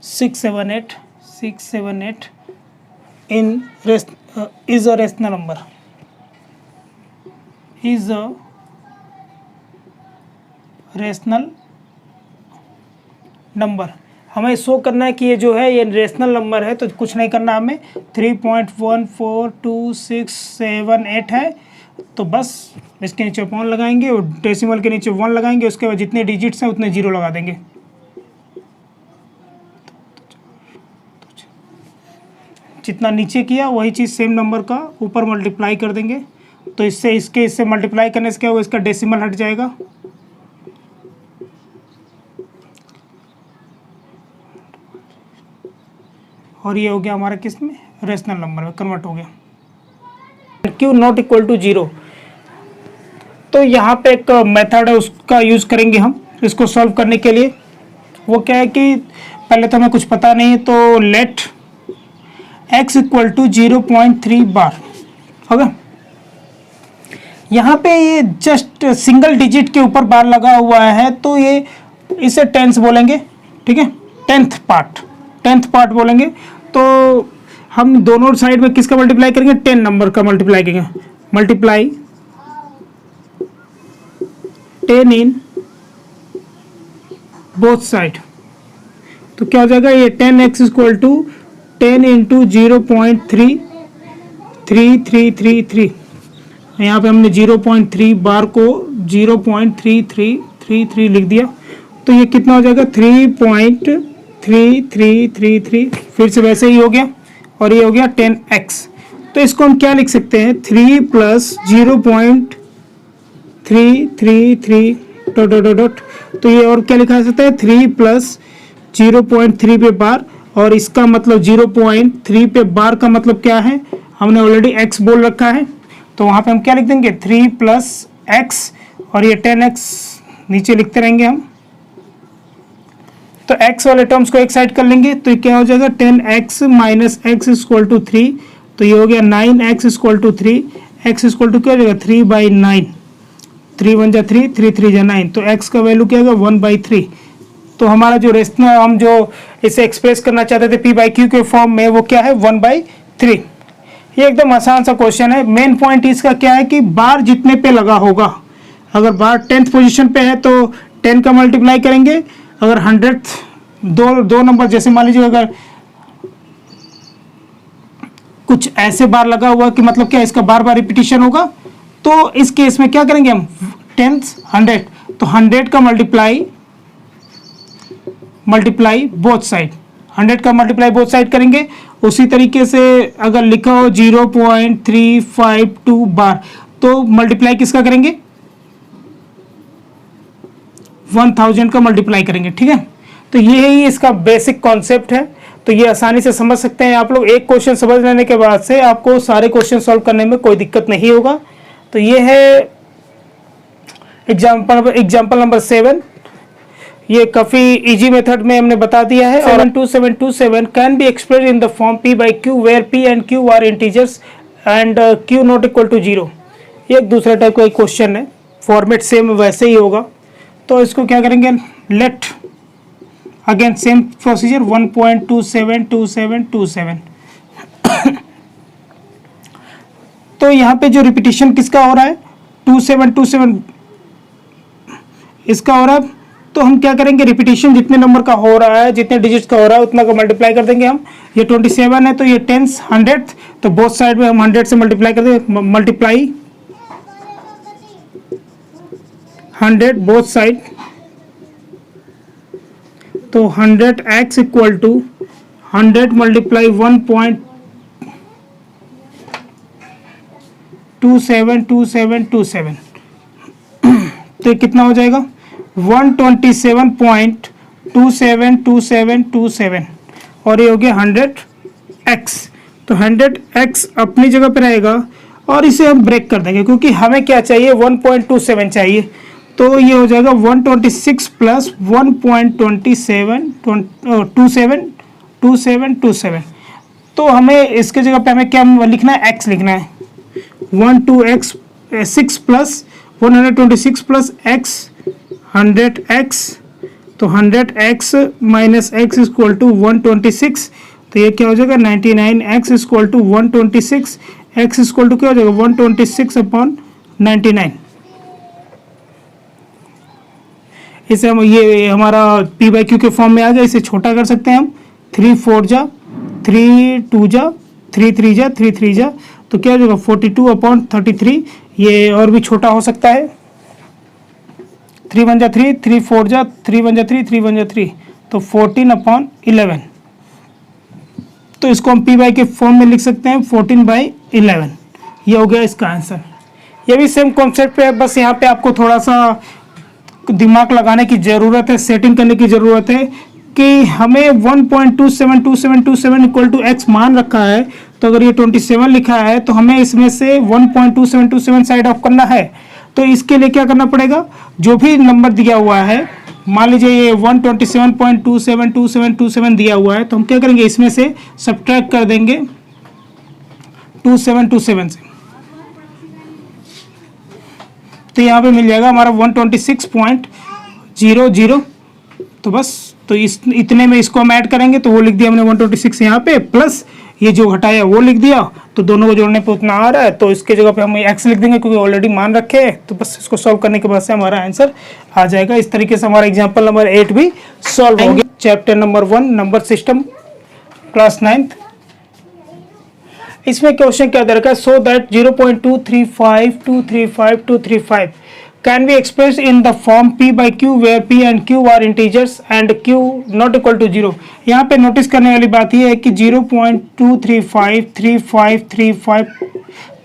678 is a rational number, is a rational number. हमें show करना है कि ये जो है ये रेशनल नंबर है, तो कुछ नहीं करना हमें, 3.14267 है, तो बस इसके नीचे पॉइंट लगाएंगे और डेसिमल के नीचे 1 लगाएंगे, उसके बाद जितने डिजिट्स हैं उतने 0 लगा देंगे। जितना नीचे किया वही चीज़ सेम नंबर का ऊपर मल्टीप्लाई कर देंगे, तो इससे मल्टीप्लाई करने से क्या होगा, इसका डेसिमल हट जाएगा, और ये हो गया हमारा किस में, रेशनल नंबर में कन्वर्ट हो गया। क्यू नॉट इक्वल टू 0, तो यहाँ पे एक मेथड है उसका यूज़ करेंगे हम इसको सॉल्व करने के लिए। वो क्या है कि पहले तो हमें कुछ पता नहीं है, तो लेट x इक्वल टू 0.3 बार होगा। यहाँ पे ये जस्ट सिंगल डिजिट के ऊपर बार लगा हुआ है, तो ये इसे टेंस बोलेंगे, ठीक है, टेंथ पार्ट बोलेंगे। तो हम दोनों साइड में किसका मल्टीप्लाई करेंगे, 10 नंबर का मल्टीप्लाई करेंगे, मल्टीप्लाई 10 इन बोथ साइड, तो क्या हो जाएगा, ये 10x इक्वल टू 10 इंटू 0.3333। यहाँ पे हमने 0.3 बार को 0.3333 लिख दिया, तो ये कितना हो जाएगा, 3.3333, फिर से वैसे ही हो गया, और ये हो गया 10x। तो इसको हम क्या लिख सकते हैं, 3 प्लस 0.333 डॉट डॉट डॉट, तो ये और क्या लिखा सकता है, 3 प्लस 0.3 पे बार, और इसका मतलब 0.3 पे बार का मतलब क्या है, हमने ऑलरेडी x बोल रखा है, तो वहाँ पे हम क्या लिख देंगे, 3 प्लस x, और ये 10x नीचे लिखते रहेंगे हम। तो x वाले टर्म्स को एक साइड कर लेंगे, तो क्या हो जाएगा, 10x minus x equal to 3, तो ये हो गया 9x equal to 3, x equal to क्या हो जाएगा, 3/9, 3 1 जा 3, 3 3 जा 9, तो x का वैल्यू क्या होगा, 1/3। तो हमारा जो रेशनल, हम जो इसे एक्सप्रेस करना चाहते थे p/q के फॉर्म में, वो क्या है, 1/3। ये एकदम आसान सा क्वेश्चन है। मेन पॉइंट इसका क्या है कि बार जितने पे लगा होगा, अगर बार 10th पोजीशन पे है तो 10 का मल्टीप्लाई करेंगे, अगर 100th दो नंबर, जैसे मान लीजिए अगर कुछ ऐसे बार लगा हुआ कि मतलब क्या, इसका बार बार रिपीटिशन होगा, तो इस केस में क्या करेंगे हम, 10th 100, तो 100 का मल्टीप्लाई बोथ साइड, 100 का मल्टीप्लाई बोथ साइड करेंगे। उसी तरीके से अगर लिखा हो 0.352 बार, तो मल्टीप्लाई किसका करेंगे, 1000 का मल्टीप्लाई करेंगे, ठीक है। तो ये ही इसका बेसिक कॉन्सेप्ट है, तो ये आसानी से समझ सकते हैं आप लोग। एक क्वेश्चन समझ लेने के बाद से आपको सारे क्वेश्चन सॉल्व करने में कोई दिक्कत नहीं होगा। तो ये है एग्जाम्पल नंबर 7। ये काफ़ी इजी मेथड में हमने बता दिया है। 72727 can be express in the form p/q where p and q are integers and q not equal to 0। ये एक दूसरे टाइप का एक क्वेश्चन है, फॉर्मेट सेम वैसे ही होगा। तो इसको क्या करेंगे, लेट अगेन सेम प्रोसीजर 1.272727। तो यहाँ पे जो रिपीटिशन किसका हो रहा है, 2727 इसका हो रहा है। तो हम क्या करेंगे, रिपीटिशन जितने नंबर का हो रहा है, जितने डिजिट्स का हो रहा है, उतना का मल्टीप्लाई कर देंगे हम। ये 27 है, तो ये 10th 100th, तो बोथ साइड में हम 100 से मल्टीप्लाई कर देंगे, मल्टीप्लाई 100 बोथ साइड। तो 100x इक्वल टू 100 मल्टीप्लाई 1.272727। तो कितना हो जाएगा, 127.272727, और ये हो गया 100x। तो 100x अपनी जगह पे रहेगा, और इसे हम ब्रेक कर देंगे क्योंकि हमें क्या चाहिए, 1.27 चाहिए। तो ये हो जाएगा 126 प्लस 1.272727। तो हमें इसके जगह पे हमें क्या लिखना है, x लिखना है। 6 प्लस 126 प्लस x 100x, तो 100x minus x equal to 126, तो ये क्या हो जाएगा 99x equal to 126, x equal to क्या हो जाएगा 126 अपॉन 99। इसे हम ये हमारा p बाई क्यू के फॉर्म में आ गया। इसे छोटा कर सकते हैं हम, 3 4 जा 3 2 जा 3 3 जा 3 3 जा, तो क्या हो जाएगा 42 अपॉन 33। ये और भी छोटा हो सकता है, 3 1 जा 3 3 4 जा 3 1 जा 3 3 1 जा 3, तो 14 अपॉन 11। तो इसको हम p बाई के फॉर्म में लिख सकते हैं 14 बाई 11। ये हो गया इसका आंसर। ये भी सेम कॉन्सेप्ट पे है, बस यहाँ पे आपको थोड़ा सा दिमाग लगाने की ज़रूरत है, सेटिंग करने की ज़रूरत है कि हमें 1.272727 इक्वल टू एक्स मान रखा है। तो अगर ये 27 लिखा है तो हमें इसमें से 1.2727 साइड ऑफ करना है। तो इसके लिए क्या करना पड़ेगा, जो भी नंबर दिया हुआ है, मान लीजिए ये 127.272727 दिया हुआ है, तो हम क्या करेंगे इसमें से सब्ट्रैक्ट कर देंगे 2727 से, तो यहाँ पे मिल जाएगा हमारा 126.00। तो बस, तो इस इतने में इसको हम ऐड करेंगे, तो वो लिख दिया हमने 126 यहाँ पे, प्लस ये जो घटाया वो लिख दिया, तो दोनों को जोड़ने पे उतना आ रहा है। तो इसके जगह पे हम x लिख देंगे क्योंकि ऑलरेडी मान रखे हैं। तो बस इसको सॉल्व करने के बाद से हमारा आंसर आ जाएगा। इस तरीके से हमारा एग्जाम्पल नंबर 8 भी सॉल्व हो गया। Chapter number 1 number system class 9th। इसमें क्वेश्चन क्या दे रखा है, so that 0.235235 can be expressed in the form p by q where p and q are integers and q not equal to 0। यहाँ पे notice करने वाली बात ये है कि 0.2353535,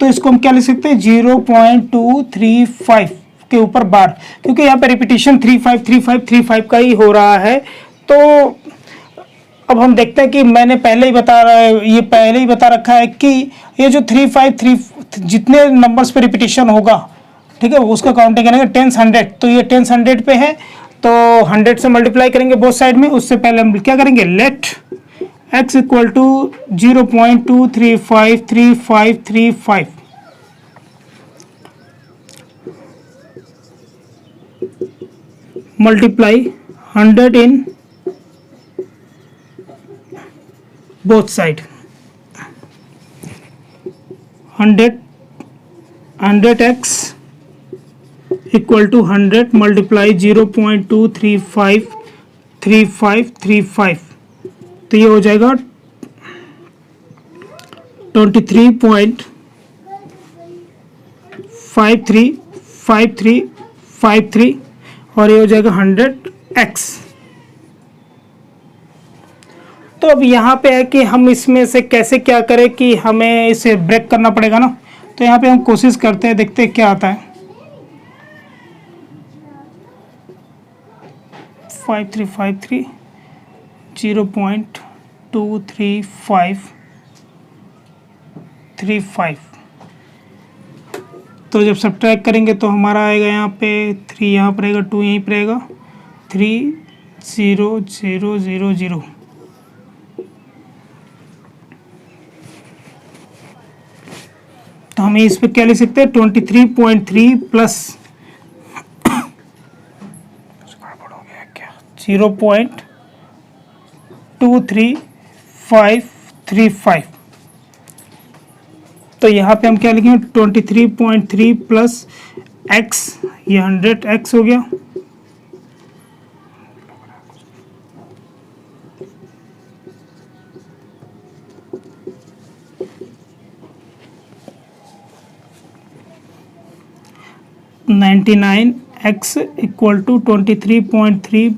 तो इसको हम क्या लिख सकते हैं 0.235 के ऊपर बार, क्योंकि यहाँ पे रिपीटिशन 353535 का ही हो रहा है। तो अब हम देखते हैं कि मैंने पहले ही बता रखा है कि ये जो 353 जितने नंबर्स पे रिपीटिशन होगा, ठीक है, उसका काउंटिंग करेंगे 10s 100, तो ये 10s 100 पे है, तो 100 से मल्टीप्लाई करेंगे बोथ साइड में। उससे पहले हम क्या करेंगे, let x equal to 0.235335 multiply 100 in both side, 100x equal to 100 multiply 0.2353535, तो ये हो जाएगा 23.535353 और ये हो जाएगा 100x। तो अब यहाँ पे है कि हम इसमें से कैसे क्या करें कि हमें इसे ब्रेक करना पड़ेगा ना। तो यहाँ पे हम कोशिश करते हैं, देखते हैं क्या आता है। 5353 0.23535, तो जब सब्ट्रैक्ट करेंगे तो हमारा आएगा यहाँ पे 3 यहाँ पर रहेगा, 2 यहीं पर रहेगा, 30000। तो हमें इस पर क्या लिख सकते हैं 23.3 प्लस 0.23535, तो यहाँ पे हम क्या लिखेंगे 23.3 प्लस x, ये 100x हो गया, x equal to 23.3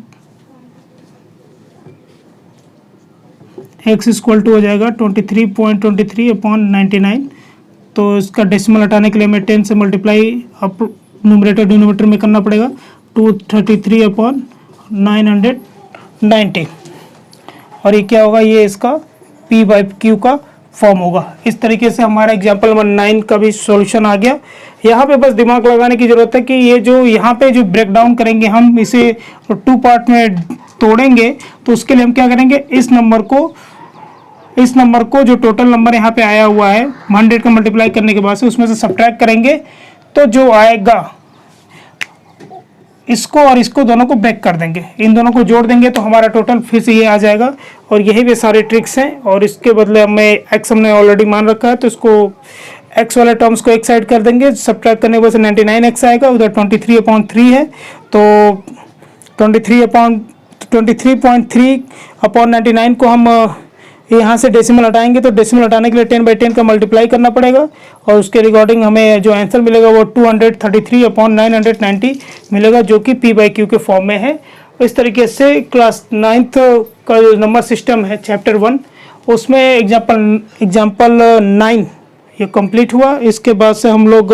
x equal to हो जाएगा 23.23 अपॉन 99। तो इसका डेसिमल हटाने के लिए हमें 10 से मल्टीप्लाई अप न्यूमरेटर डिनोमिनेटर में करना पड़ेगा, 233 अपॉन 990, और ये क्या होगा, ये इसका p बाई क्यू का फॉर्म होगा। इस तरीके से हमारा एग्जाम्पल नंबर 9 का भी सॉल्यूशन आ गया। यहाँ पे बस दिमाग लगाने की ज़रूरत है कि ये जो यहाँ पे जो ब्रेक डाउन करेंगे, हम इसे 2 पार्ट में तोड़ेंगे, तो उसके लिए हम क्या करेंगे, इस नंबर को जो टोटल नंबर यहाँ पे आया हुआ है 100 का मल्टीप्लाई करने के बाद से उसमें से सब्ट्रैक्ट करेंगे, तो जो आएगा इसको और इसको दोनों को बैक कर देंगे, इन दोनों को जोड़ देंगे तो हमारा टोटल फिर से ये आ जाएगा। और यही वे सारे ट्रिक्स हैं। और इसके बदले हमें x हमने ऑलरेडी मान रखा है, तो इसको x वाले टर्म्स को एक साइड कर देंगे, सब्ट्रैक्ट करने के बाद 99x आएगा, उधर 23/3 है, तो 23.3/99 को हम यहाँ से डेसिमल हटाएंगे, तो डेसिमल हटाने के लिए 10/10 का मल्टीप्लाई करना पड़ेगा, और उसके रिगार्डिंग हमें जो आंसर मिलेगा वो 233/990 मिलेगा, जो कि p/q के फॉर्म में है। इस तरीके से क्लास 9th का जो नंबर सिस्टम है चैप्टर 1, उसमें एग्जाम्पल 9 ये कंप्लीट हुआ। इसके बाद से हम लोग